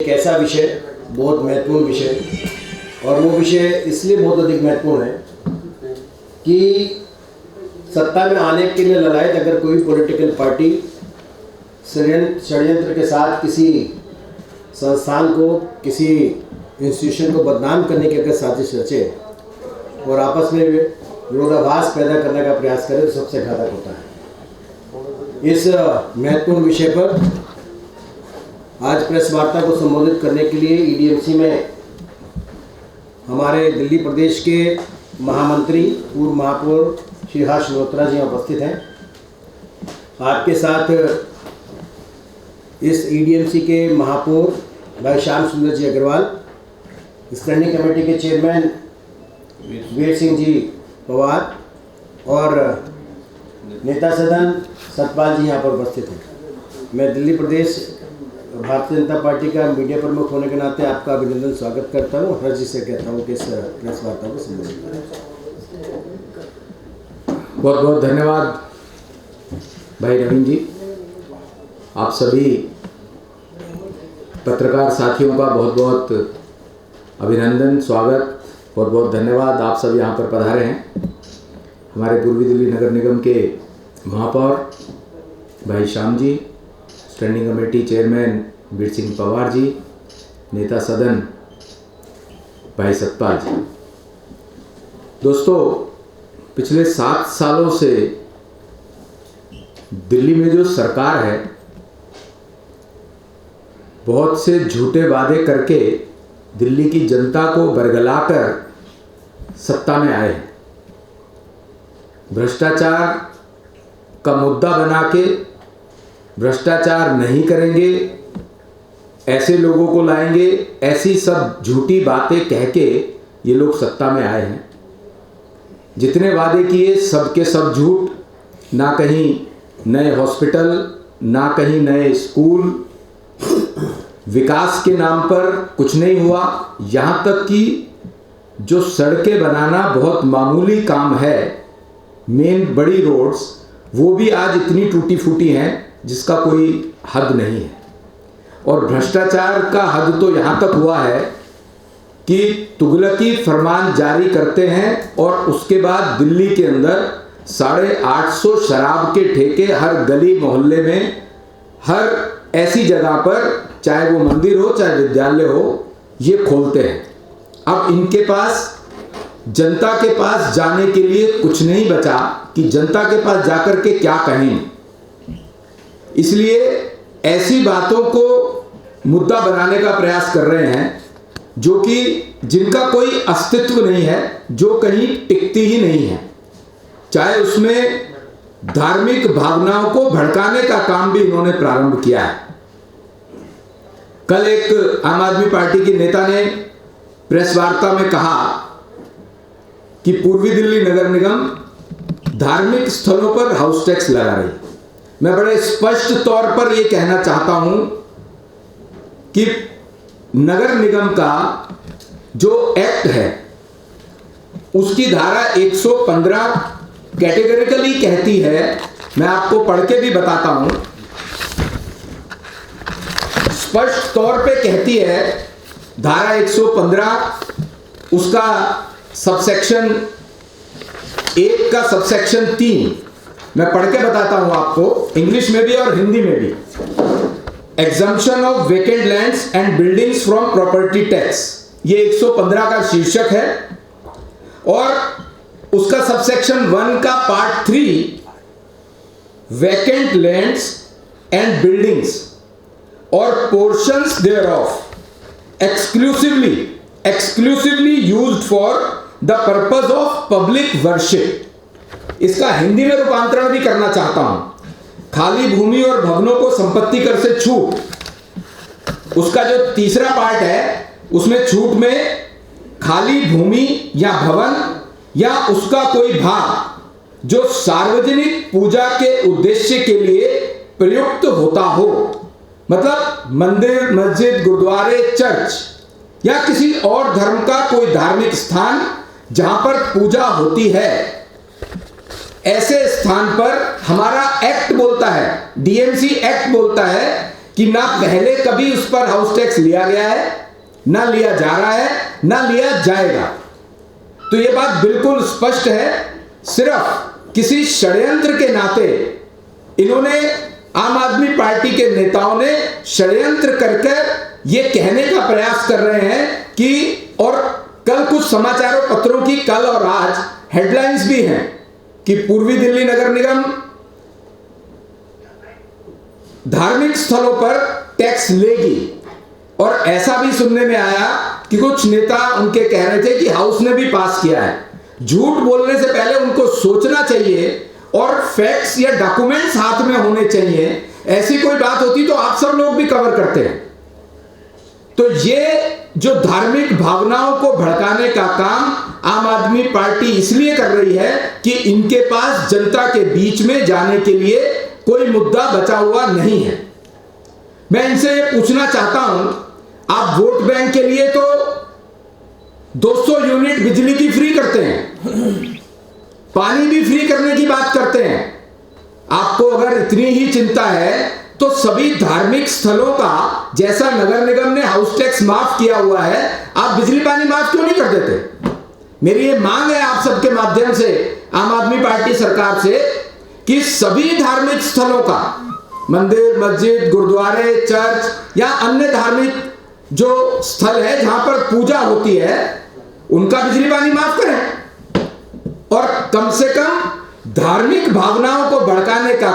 एक ऐसा विषय, बहुत महत्वपूर्ण विषय, और वो विषय इसलिए बहुत अधिक महत्वपूर्ण है कि सत्ता में आने के लिए ललायत अगर कोई पॉलिटिकल पार्टी षड्यंत्र के साथ किसी संस्थान को, किसी इंस्टीट्यूशन को बदनाम करने की अगर साजिश रचे और आपस में विरोधाभास पैदा करने का प्रयास करे तो सबसे घातक होता है। इस महत्वपूर्ण विषय पर आज प्रेस वार्ता को संबोधित करने के लिए ईडीएमसी में हमारे दिल्ली प्रदेश के महामंत्री, पूर्व महापौर श्री हर्ष मल्होत्रा जी उपस्थित हैं। आपके साथ इस ईडीएमसी के महापौर भाई श्याम सुंदर जी अग्रवाल, स्टैंडिंग कमेटी के चेयरमैन वीर सिंह जी पवार और नेता सदन सतपाल जी यहाँ पर उपस्थित हैं। मैं दिल्ली प्रदेश भारतीय जनता पार्टी का मीडिया प्रमुख होने के नाते आपका अभिनंदन स्वागत करता हूँ। हर जी से कहता हूँ कि इस प्रेस वार्ता को संबोधित करें। बहुत बहुत धन्यवाद भाई रवीन जी। आप सभी पत्रकार साथियों का बहुत बहुत अभिनंदन, स्वागत, बहुत बहुत धन्यवाद। आप सब यहाँ पर पधारे हैं। हमारे पूर्वी दिल्ली नगर निगम के महापौर भाई Shyam ji, standing committee chairman Veer Singh Pawar ji, नेता सदन भाई सतपाल जी। दोस्तों, पिछले 7 सालों से दिल्ली में जो सरकार है, बहुत से झूठे वादे करके दिल्ली की जनता को बरगलाकर सत्ता में आए हैं। भ्रष्टाचार का मुद्दा बना के भ्रष्टाचार नहीं करेंगे, ऐसे लोगों को लाएंगे, ऐसी सब झूठी बातें कह के ये लोग सत्ता में आए हैं। जितने वादे किए सब के सब झूठ। ना कहीं नए हॉस्पिटल, ना कहीं नए स्कूल, विकास के नाम पर कुछ नहीं हुआ। यहाँ तक कि जो सड़कें बनाना बहुत मामूली काम है, मेन बड़ी रोड्स, वो भी आज इतनी टूटी फूटी हैं जिसका कोई हद नहीं है। और भ्रष्टाचार का हद तो यहाँ तक हुआ है कि तुगलकी फरमान जारी करते हैं और उसके बाद दिल्ली के अंदर 850 शराब के ठेके हर गली मोहल्ले में, हर ऐसी जगह पर, चाहे वो मंदिर हो चाहे विद्यालय हो, ये खोलते हैं। अब इनके पास, जनता के पास जाने के लिए कुछ नहीं बचा कि जनता के पास जाकर के क्या कहें। इसलिए ऐसी बातों को मुद्दा बनाने का प्रयास कर रहे हैं जो कि जिनका कोई अस्तित्व नहीं है, जो कहीं टिकती ही नहीं है। चाहे उसमें धार्मिक भावनाओं को भड़काने का काम भी इन्होंने प्रारंभ किया है। कल एक आम आदमी पार्टी की नेता ने प्रेस वार्ता में कहा कि पूर्वी दिल्ली नगर निगम धार्मिक स्थलों पर हाउस टैक्स लगा रही है। मैं बड़े स्पष्ट तौर पर यह कहना चाहता हूं कि नगर निगम का जो एक्ट है उसकी धारा 115 कैटेगरिकली कहती है, मैं आपको पढ़ के भी बताता हूं, स्पष्ट तौर पे कहती है धारा 115 उसका सबसेक्शन 1 का सबसेक्शन 3, मैं पढ़ के बताता हूं आपको, इंग्लिश में भी और हिंदी में भी। Exemption of vacant lands and buildings from property tax, ये 115 का शीर्षक है। और उसका सबसेक्शन 1 का part 3, vacant lands and buildings और portions thereof exclusively used for the purpose of public worship. इसका हिंदी में रूपांतरण भी करना चाहता हूं। खाली भूमि और भवनों को संपत्ति कर से छूट, उसका जो तीसरा पार्ट है उसमें छूट में खाली भूमि या भवन या उसका कोई भाग जो सार्वजनिक पूजा के उद्देश्य के लिए प्रयुक्त होता हो, मतलब मंदिर, मस्जिद, गुरुद्वारे, चर्च या किसी और धर्म का कोई धार्मिक स्थान जहां पर पूजा होती है, ऐसे स्थान पर हमारा एक्ट बोलता है, डीएमसी एक्ट बोलता है कि ना पहले कभी उस पर हाउस टैक्स लिया गया है, ना लिया जा रहा है, ना लिया जाएगा। तो यह बात बिल्कुल स्पष्ट है। सिर्फ किसी षड्यंत्र के नाते इन्होंने, आम आदमी पार्टी के नेताओं ने षड्यंत्र करके ये कहने का प्रयास कर रहे हैं कि, और कल कुछ समाचारों पत्रों की कल और आज हेडलाइंस भी हैं कि पूर्वी दिल्ली नगर निगम धार्मिक स्थलों पर टैक्स लेगी। और ऐसा भी सुनने में आया कि कुछ नेता उनके कह रहे थे कि हाउस ने भी पास किया है। झूठ बोलने से पहले उनको सोचना चाहिए और फैक्ट्स या डॉक्यूमेंट्स हाथ में होने चाहिए। ऐसी कोई बात होती तो आप सब लोग भी कवर करते हैं। तो ये जो धार्मिक भावनाओं को भड़काने का काम आम आदमी पार्टी इसलिए कर रही है कि इनके पास जनता के बीच में जाने के लिए कोई मुद्दा बचा हुआ नहीं है। मैं इनसे ये पूछना चाहता हूं, आप वोट बैंक के लिए तो 200 यूनिट बिजली की फ्री करते हैं, पानी भी फ्री करने की बात करते हैं। आपको अगर इतनी ही चिंता है तो सभी धार्मिक स्थलों का, जैसा नगर निगम ने हाउस टैक्स माफ किया हुआ है, आप बिजली पानी माफ क्यों नहीं कर देते? मेरी ये मांग है आप सबके माध्यम से आम आदमी पार्टी सरकार से कि सभी धार्मिक स्थलों का, मंदिर, मस्जिद, गुरुद्वारे, चर्च या अन्य धार्मिक जो स्थल है जहां पर पूजा होती है, उनका बिजली पानी माफ करें और कम से कम धार्मिक भावनाओं को भड़काने का